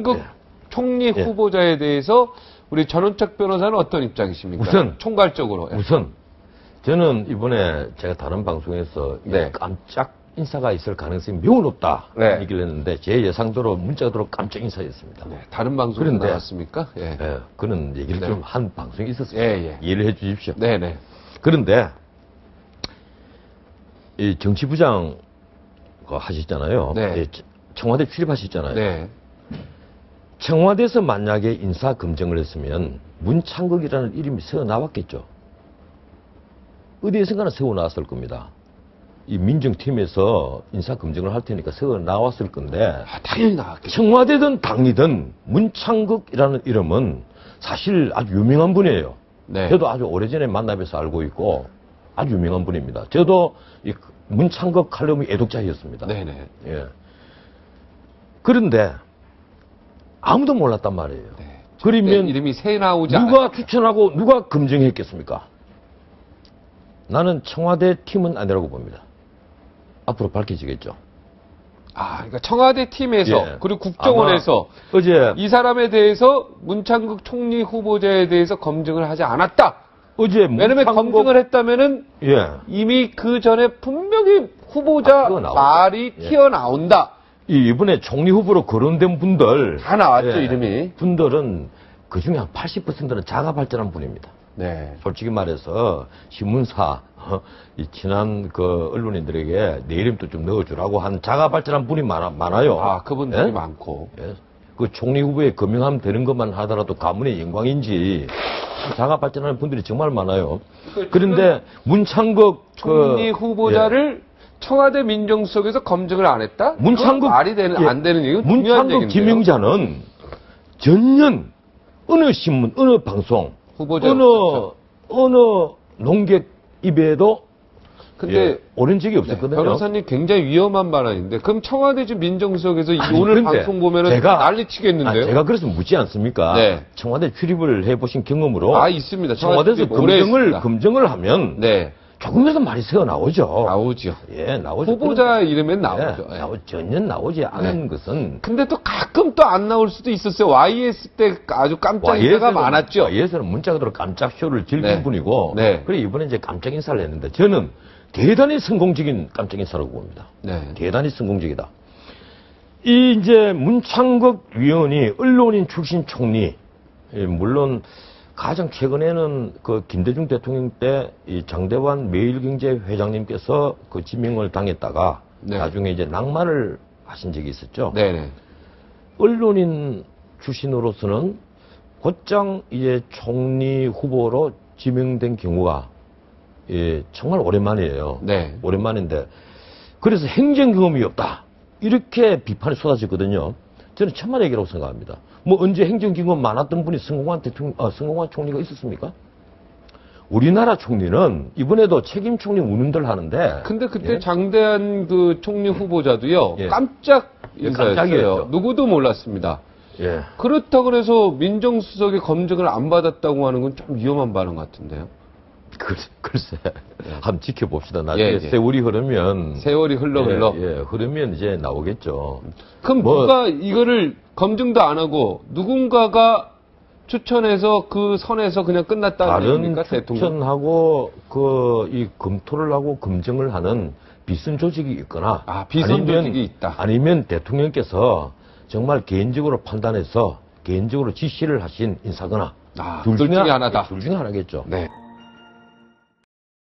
한국 예. 총리 예. 후보자에 대해서 우리 전원책 변호사는 어떤 입장이십니까? 우선 총괄적으로. 예. 우선 저는 이번에 제가 다른 방송에서 네. 깜짝 인사가 있을 가능성이 매우 높다 네. 얘기를 했는데 제 예상대로 문자가 들어 깜짝 인사였습니다. 네, 다른 방송에 그런데- 나왔습니까? 예. 그런 얘기를 네. 좀 한 방송이 있었습니다. 예, 예. 이해를 해 주십시오. 네네. 그런데 이 정치부장 하시잖아요. 네. 예, 청와대 출입하셨잖아요. 네. 청와대에서 만약에 인사 검증을 했으면 문창극이라는 이름이 새어 나왔겠죠. 어디에선가는 새어 나왔을 겁니다. 이 민정팀에서 인사 검증을 할 테니까 새어 나왔을 건데 아, 당연히 나왔겠죠. 청와대든 당이든 문창극이라는 이름은 사실 아주 유명한 분이에요. 네. 저도 아주 오래전에 만나뵈서 알고 있고 아주 유명한 분입니다. 저도 이 문창극 칼럼의 애독자였습니다. 네네. 예. 그런데 아무도 몰랐단 말이에요. 네. 그러면 이름이 새 나오지 누가 않았- 추천하고 누가 검증했겠습니까? 나는 청와대 팀은 아니라고 봅니다. 앞으로 밝혀지겠죠. 아, 그러니까 청와대 팀에서 예. 그리고 국정원에서 아마 어제 이 사람에 대해서 문창극 총리 후보자에 대해서 검증을 하지 않았다. 왜냐면 검증을 했다면은 예. 이미 그 전에 분명히 후보자 그거 나오죠. 말이 예. 튀어나온다. 이번에 총리 후보로 거론된 분들 다 나왔죠, 예. 이름이. 분들은 그 중에 한 80%는 자가 발전한 분입니다. 네. 솔직히 말해서 신문사 이 친한 그 언론인들에게 내 이름도 좀 넣어주라고 한 자가 발전한 분이 많아요. 아, 그분들이 예? 많고. 예. 그 총리 후보에 거명하면 되는 것만 하더라도 가문의 영광인지 자가 발전하는 분들이 정말 많아요. 그런데 문창극 총리 후보자를 청와대 민정수석에서 검증을 안 했다? 문창극 그건 말이 되는 예. 안 되는 이유는 중요한 문창극 얘기인데요. 지명자는 전년 어느 신문, 어느 방송, 후보자 어느 농객 입에도 근데 오른 적이 네, 없었거든요. 변호사님 굉장히 위험한 발언인데 그럼 청와대 지 민정수석에서 아니, 오늘 근데 방송 보면은 제가- 난리치겠는데요? 제가 그래서 묻지 않습니까? 네. 청와대 출입을 해보신 경험으로 있습니다. 청와대에서 오래 했습니다. 검증을 하면 네, 조금이라도 말이 새어 나오죠. 나오죠. 예, 나오죠. 후보자 이름엔 나오죠. 예, 예. 전혀 나오지 않은 네. 것은 근데 또 가끔 또 안 나올 수도 있었어요. YS 때 아주 깜짝 인사가 많았죠. YS는 문자 그대로 깜짝 쇼를 즐긴 네. 분이고, 네. 그래 이번에 이제 깜짝 인사를 했는데 저는 대단히 성공적인 깜짝 인사라고 봅니다. 네. 대단히 성공적이다. 이 이제 문창극 위원이 언론인 출신 총리, 물론 가장 최근에는 그 김대중 대통령 때 이 장대환 매일경제 회장님께서 그 지명을 당했다가 네. 나중에 이제 낙마를 하신 적이 있었죠. 네네. 언론인 출신으로서는 곧장 이제 총리 후보로 지명된 경우가 정말 오랜만이에요. 네. 오랜만인데 그래서 행정 경험이 없다 이렇게 비판이 쏟아졌거든요. 저는 천만의 얘기라고 생각합니다. 뭐 언제 행정 경험 많았던 분이 성공한 총리가 있었습니까? 우리나라 총리는 이번에도 책임 총리 운운들 하는데. 근데 그때 예? 장대한 그 총리 후보자도요. 예. 깜짝 예, 인사였어요. 깜짝이었죠. 누구도 몰랐습니다. 예. 그렇다 그래서 민정수석이 검증을 안 받았다고 하는 건 좀 위험한 발언 같은데요. 글쎄. 한번 지켜봅시다. 나중에 예, 예. 세월이 흐르면. 세월이 흘러. 흐르면 이제 나오겠죠. 그럼 뭐- 누가 이거를 검증도 안 하고 누군가가 추천해서 그 선에서 그냥 끝났다는 다른 얘기입니까? 대통령. 추천하고 이 검토를 하고 검증을 하는 비선 조직이 있거나. 비선 조직이 있다. 아니면 대통령께서 정말 개인적으로 판단해서 개인적으로 지시를 하신 인사거나. 둘 중에 하나다. 둘 중에 하나겠죠. 네.